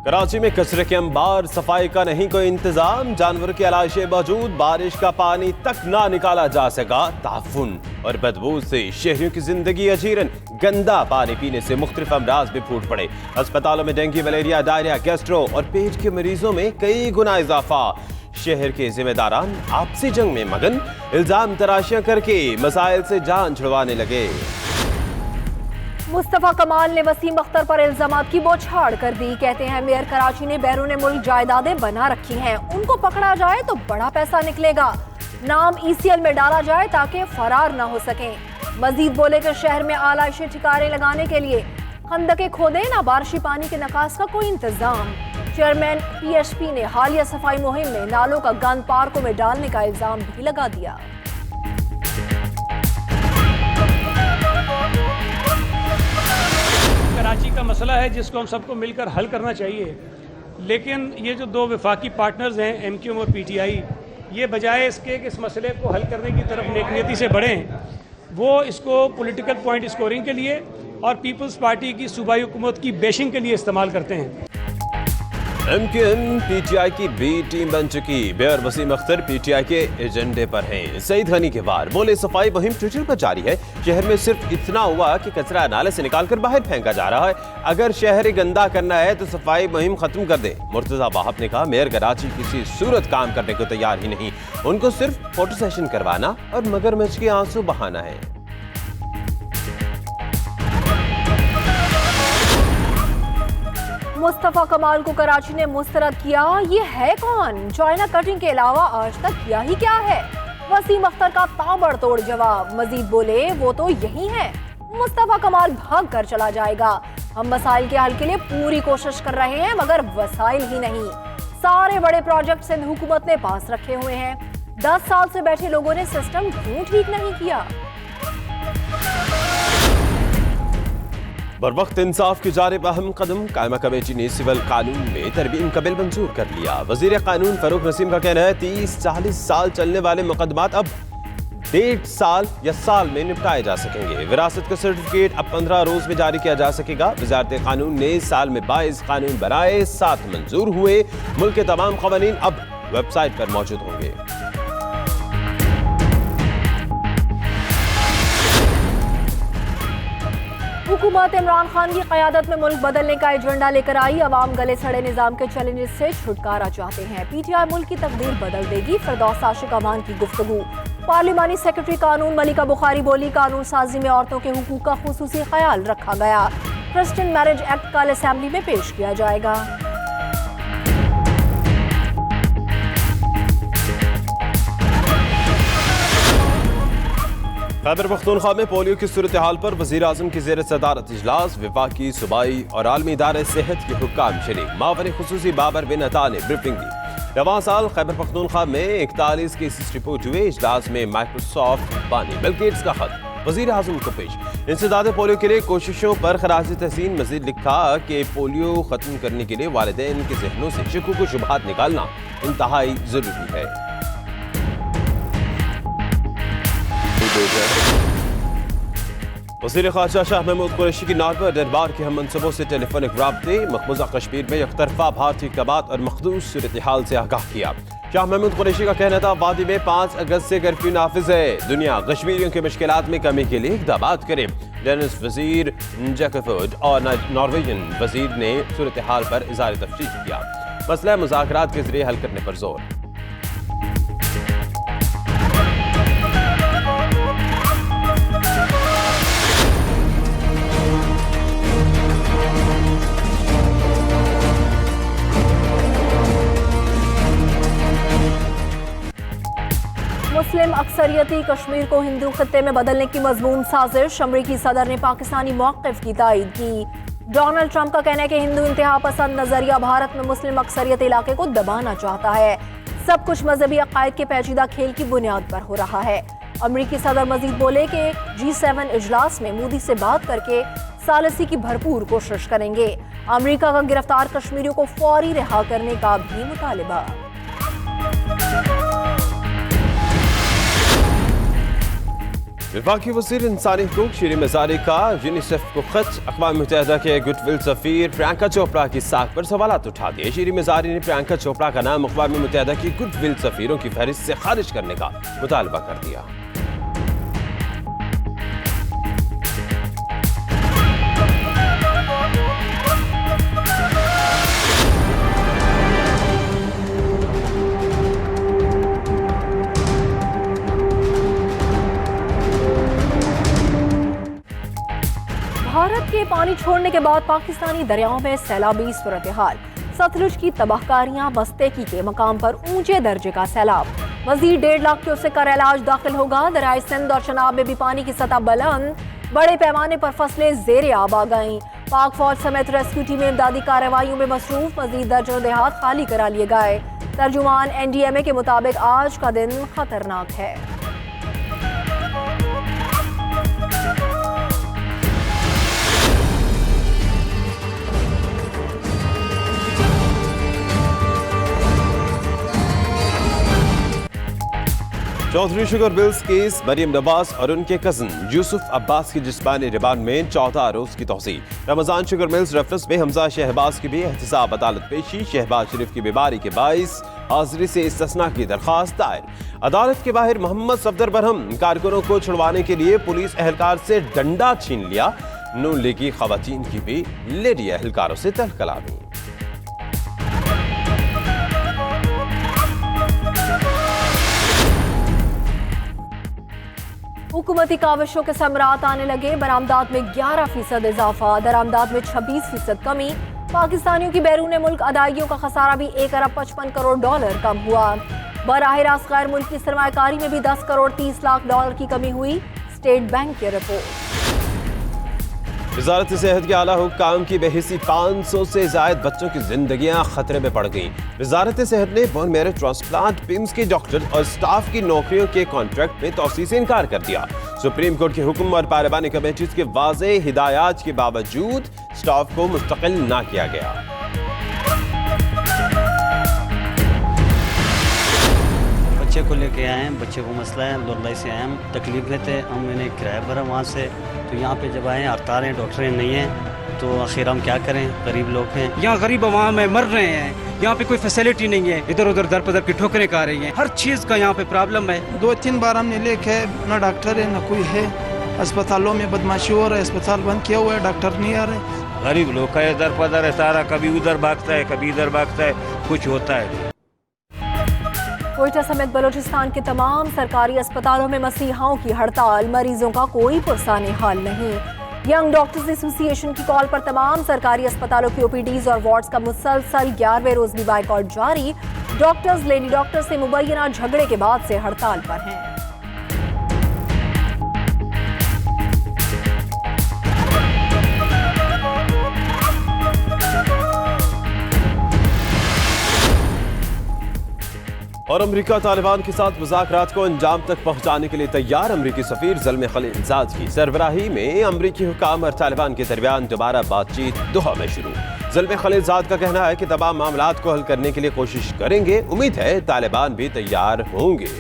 कराची में कचरे के अंबार, सफाई का नहीं कोई इंतजाम, जानवर की आलाइशें मौजूद, बारिश का पानी तक ना निकाला जा सका। ताफुन और बदबू से शहरियों की जिंदगी अजीरन, गंदा पानी पीने से मुख्तलिफ अमराज भी फूट पड़े। अस्पतालों में डेंगू, मलेरिया, डायरिया, गैस्ट्रो और पेट के मरीजों में कई गुना इजाफा। शहर के जिम्मेदारान आपसी जंग में मगन, इल्जाम तराशियां करके मसाइल से जान छुड़वाने लगे। मुस्तफा कमाल ने वसीम अख्तर पर इल्जामात की बौछार कर दी। कहते हैं मेयर कराची ने बैरून मुल्क जायदादें बना रखी हैं, उनको पकड़ा जाए तो बड़ा पैसा निकलेगा। नाम ECL में डाला जाए ताकि फरार न हो सके। मजीद बोले कि शहर में आलाइशी ठिकाने लगाने के लिए खंदके खोदे, ना बारिशी पानी के निकास का कोई इंतजाम। चेयरमैन PHP ने हालिया सफाई मुहिम में नालों का गंद पार्कों में डालने का इल्जाम भी लगा दिया। कराची का मसला है जिसको हम सबको मिलकर हल करना चाहिए, लेकिन ये जो दो वफाकी पार्टनर्स हैं MQM और PTI, ये बजाय इसके कि इस मसले को हल करने की तरफ नेकनियती से बढ़ें, वो इसको पॉलिटिकल पॉइंट स्कोरिंग के लिए और पीपल्स पार्टी की सूबाई हुकूमत की बेशिंग के लिए इस्तेमाल करते हैं। MQM PTI की बी टीम बन चुकी। मेयर वसीम अख्तर PTI के एजेंडे पर हैं। सईद गनी के वार बोले सफाई मुहिम ट्विटर पर जारी है। शहर में सिर्फ इतना हुआ कि कचरा नाले से निकालकर बाहर फेंका जा रहा है। अगर शहर गंदा करना है तो सफाई मुहिम खत्म कर दे। मुर्तजा वाहब ने कहा मेयर कराची किसी सूरत काम करने को तैयार ही नहीं, उनको सिर्फ फोटो सेशन करवाना और मगरमच्छ के आंसू बहाना है। मुस्तफा कमाल को कराची ने मुस्तरद किया। ये है कौन? चाइना कटिंग के अलावा आज तक किया ही क्या है? वसीम अख्तर का ताबड़तोड़ जवाब। मजीद बोले वो तो यही है। मुस्तफा कमाल भाग कर चला जाएगा। हम मसाइल के हल के लिए पूरी कोशिश कर रहे हैं मगर वसाइल ही नहीं। सारे बड़े प्रोजेक्ट सिंध हुकूमत ने पास रखे हुए हैं। 10 साल से बैठे लोगों ने सिस्टम क्यों ठीक नहीं किया? बरवक्त इंसाफ की जानिब अहम कदम। कायमा कमेटी ने सिविल कानून में तरमीम का बिल मंजूर कर लिया। वजीर कानून फरूक नसीम का कहना है 30-40 साल चलने वाले मुकदमात अब 1.5 साल या साल में निपटाए जा सकेंगे। विरासत का सर्टिफिकेट अब 15 रोज में जारी किया जा सकेगा। वजारत कानून ने साल में 22 कानून बनाए, 7 मंजूर हुए। मुल्क के तमाम कवानीन अब वेबसाइट पर मौजूद होंगे। हुकूमत इमरान खान की क़यादत में मुल्क बदलने का एजेंडा लेकर आई। अवाम गले सड़े निज़ाम के चैलेंजेस से छुटकारा चाहते हैं। PTI मुल्क की तकदीर बदल देगी। फिरदौस आशिक अवान की गुफ्तगू। पार्लिमानी सेक्रेटरी कानून मलिका बुखारी बोली कानून साजी में औरतों के हुकूक का खुसूसी ख्याल रखा गया। क्रिश्चियन मैरिज एक्ट कल असेंबली में पेश किया जाएगा। खैबर पख्तूनख्वा में पोलियो की सूरत हाल पर वज़ीर आज़म की ज़ेर सदारत इजलास। वफाकी, सूबाई और आलमी इदारे सेहत के हुक्काम शरीक। मावर खुसूसी बाबर बिन अता ने ब्रीफिंग दी। रवां साल खैबर पख्तूनख्वा में 41 केसेस रिपोर्ट हुए। इजलास में माइक्रोसॉफ्ट बानी बिल गेट्स का खत वज़ीर आज़म को पेश। इंसदाद पोलियो के लिए कोशिशों पर खराज तहसीन। मज़ीद लिखा कि पोलियो ख़त्म करने के लिए वालिदैन के जहनों से शुकूक व शुबहात निकालना इंतहाई ज़रूरी है। वज़ीर ख़ारजा शाह महमूद कुरैशी की नार पर दरबार के हम मनसबों से टेलीफोनिक राब्ते। मकबूजा कश्मीर में एकतरफा भारतीय कबात और मखदूस सूरत हाल से आगाह किया। शाह महमूद कुरैशी का कहना था वादी में 5 अगस्त से कर्फ्यू नाफिज है। दुनिया कश्मीरियों की मुश्किलात में कमी के लिए इक़दामात करे। डेनिस वज़ीर जैकफोर्ड और नॉर्वेजियन वज़ीर ने सूरत हाल पर इज़हार तफसील किया। मसला मुज़ाकरात के जरिए हल करने पर जोर। मुस्लिम अक्सरियती कश्मीर को हिंदू खत्ते में बदलने की मजमून साजिश। अमरीकी सदर ने पाकिस्तानी मौक़िफ़ की तायीद की। डोनाल्ड ट्रंप का कहना है कि हिंदू इंतहा पसंद नजरिया भारत में मुस्लिम अक्सरियत इलाके को दबाना चाहता है। सब कुछ मजहबी अकायद के पेचीदा खेल की बुनियाद पर हो रहा है। अमरीकी सदर मजीद बोले कि G7 इजलास में मोदी से बात करके सालसी की भरपूर कोशिश करेंगे। अमरीका का गिरफ्तार कश्मीरियों को फौरी रिहा करने का भी मुतालिबा। वफाकी वज़ीर इंसानी हकूक़ शीरी मज़ारी का यूनिसेफ को खत। अक़वाम मुत्तहिदा के गुडविल सफ़ीर प्रियंका चोपड़ा की साख पर सवालात उठा दिए। शीरी मज़ारी ने प्रियंका चोपड़ा का नाम अक़वाम मुत्तहिदा की गुडविल सफ़ीरों की फहरिस्त से खारिज करने का मुतालबा कर दिया। भारत के पानी छोड़ने के बाद पाकिस्तानी दरियाओं में सैलाबी सूरत हाल। सतलुज की तबाहकारियां, मस्तेकी के मकाम पर ऊंचे दर्जे का सैलाब। मजीद 1.5 लाख क्यूसेक का रैलाज दाखिल होगा। दरियाए सिंध और शनाब में भी पानी की सतह बुलंद। बड़े पैमाने पर फसलें जेर आब आ गईं। पाक फौज समेत रेस्क्यू टीमें इमदादी कार्रवाइयों में मसरूफ। मजीद दर्जनों देहात खाली करा लिए गए। तर्जुमान NDMA के मुताबिक आज का दिन खतरनाक है। Chaudhry Sugar Mills case, Maryam Nawaz और उनके कजन यूसुफ अब्बास की जिस्मानी रिमांड में 14 रोज की तौसील। रमजान शुगर मिल्स रेफरेंस में हमजा शहबाज की भी एहतसाब अदालत पेशी। शहबाज शरीफ की बीमारी के बाइस हाजिरी से इस्तिस्ना की दरखास्त दायर। अदालत के बाहर मोहम्मद सफदर बरहम कारकुनों को छुड़वाने के लिए पुलिस एहलकार से डंडा छीन लिया। नून लीगी खवातीन की भी लेडी एहलकारों से तहल कलामी। हुकूमती काविशों के समरात आने लगे। बरामदात में 11% इजाफा, दरामदात में 26% कमी। पाकिस्तानियों की बैरून मुल्क अदायगियों का खसारा भी 1 अरब 55 करोड़ डॉलर कम हुआ। बराह रास्त गैर मुल्की सरमायाकारी में भी 10 करोड़ 30 लाख डॉलर की कमी हुई। स्टेट बैंक की रिपोर्ट। वजारत सेहत के आला हुक्काम की बेहिसी 500 से जायद बच्चों की जिंदगियां खतरे में पड़ गईं। वजारत सेहत ने बोन मैरो ट्रांसप्लांट पिम्स के डॉक्टर और स्टाफ की नौकरियों के कॉन्ट्रैक्ट में तौसीह से इनकार कर दिया। सुप्रीम कोर्ट के हुक्म और पार्लिमानी कमेटीज के वाज़ेह हिदायत के बावजूद स्टाफ को मुस्तकिल ना किया गया। बच्चे को लेके आए हैं, बच्चे को मसला है, लुल्लाई से आए हम, तकलीफ लेते हैं हम, मैंने किराया भरा वहाँ से, तो यहाँ पे जब आए हड़ताल हैं, डॉक्टर नहीं हैं, तो आखिर हम क्या करें, गरीब लोग हैं। यहाँ गरीब अवाम है, मर रहे हैं, यहाँ पे कोई फैसिलिटी नहीं है, इधर उधर दर पदर की ठोकरें खा रही हैं, हर चीज़ का यहाँ पे प्रॉब्लम है। 2-3 बार हमने लेके ना डॉक्टर है ना कोई है, अस्पतालों में बदमाशी हो रहा है, अस्पताल बंद किया हुआ है, डॉक्टर नहीं आ रहे। गरीब लोग का इधर पदर है सारा, कभी उधर भागता है कभी इधर भागता है, कुछ होता है। कोयटा समेत बलूचिस्तान के तमाम सरकारी अस्पतालों में मसीहाओं की हड़ताल। मरीजों का कोई पुरसाने हाल नहीं। यंग डॉक्टर्स एसोसिएशन की कॉल पर तमाम सरकारी अस्पतालों की OPDs और वार्ड्स का मुसलसल 11वें रोज भी बाइकआउट जारी। डॉक्टर्स लेडी डॉक्टर्स से मुबैना झगड़े के बाद से हड़ताल पर हैं। और अमरीका तालिबान के साथ मुज़ाकरात को अंजाम तक पहुंचाने के लिए तैयार। अमरीकी सफ़ीर ज़ल्मे खलीलज़ाद की सरबराही में अमरीकी हुक्काम और तालिबान के दरमियान दोबारा बातचीत दोहा में शुरू। ज़ल्मे खलीलज़ाद का कहना है कि तमाम मामलात को हल करने के लिए कोशिश करेंगे। उम्मीद है तालिबान भी तैयार होंगे।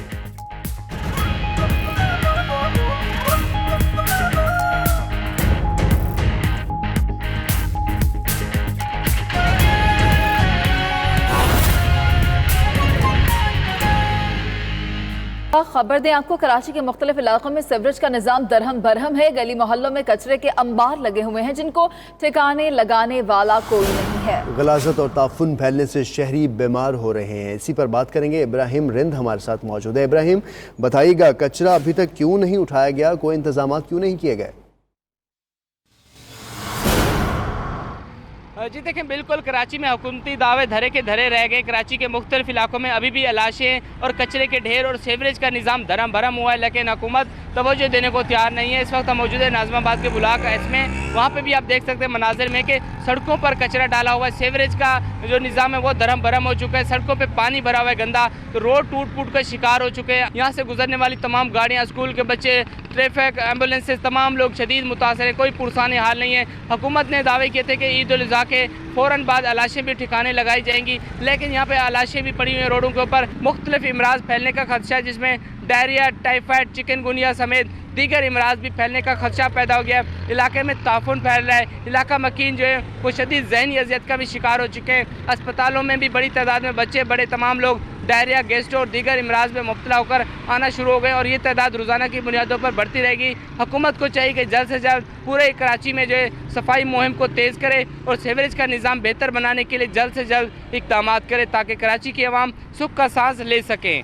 खबर दें आपको, कराची के मुख्तलिफ इलाकों में सीवरेज का निज़ाम दरहम बरहम है। गली मोहल्लों में कचरे के अंबार लगे हुए हैं जिनको ठिकाने लगाने वाला कोई नहीं है। गलाजत और ताफुन फैलने से शहरी बीमार हो रहे हैं। इसी पर बात करेंगे। इब्राहिम रिंद हमारे साथ मौजूद है। इब्राहिम, बताइएगा कचरा अभी तक क्यों नहीं उठाया गया, कोई इंतजाम क्यों नहीं किए गए? जी देखें, बिल्कुल कराची में हुकूमती दावे धरे के धरे रह गए। कराची के मुख्तलिफ इलाकों में अभी भी लाशें और कचरे के ढेर और सीवरेज का निज़ाम धरम भरम हुआ है, लेकिन हुकूमत तवज्जो देने को तैयार नहीं है। इस वक्त हम मौजूद है नाज़िमाबाद के ब्लॉक एस में। वहाँ पे भी आप देख सकते हैं मनाजिर में कि सड़कों पर कचरा डाला हुआ है। सीवरेज का जो निज़ाम है वो धरम भरम हो चुका है। सड़कों पर पानी भरा हुआ है गंदा, तो रोड टूट फूट का शिकार हो चुके हैं। यहाँ से गुजरने वाली तमाम गाड़ियाँ, स्कूल के बच्चे, ट्रैफिक, एम्बुलेंसेज, तमाम लोग शदीद मुतासर हैं। कोई पुरसाने हाल नहीं है। हुकूमत ने दावे किए थे कि ईद उल अज़हा के फ़ौरन बाद अलाशें भी ठिकाने लगाई जाएंगी, लेकिन यहाँ पे अलाशें भी पड़ी हुई हैं रोडों के ऊपर। मुख्तलिफ इमराज फैलने का खदशा है, जिसमें डायरिया, टाइफाइड, चिकनगुनिया समेत दीगर इमराज भी फैलने का खदशा पैदा हो गया है। इलाके में ताफुन फैल रहा है। इलाका मकीन जो है वो शदीद ज़हनी अजियत का भी शिकार हो चुके हैं। अस्पतालों में भी बड़ी तादाद में बच्चे बड़े तमाम लोग डायरिया, गैस्ट्रो और दीगर इमराज में मुब्तला होकर आना शुरू हो गए और ये तादाद रोज़ाना की बुनियादों पर बढ़ती रहेगी। हुकूमत को चाहिए कि जल्द से जल्द पूरे कराची में जो है सफाई मुहिम को तेज़ करे और सीवरेज का निज़ाम बेहतर बनाने के लिए जल्द से जल्द इक़दाम करे ताकि कराची की आवाम सुख का सांस ले सकें।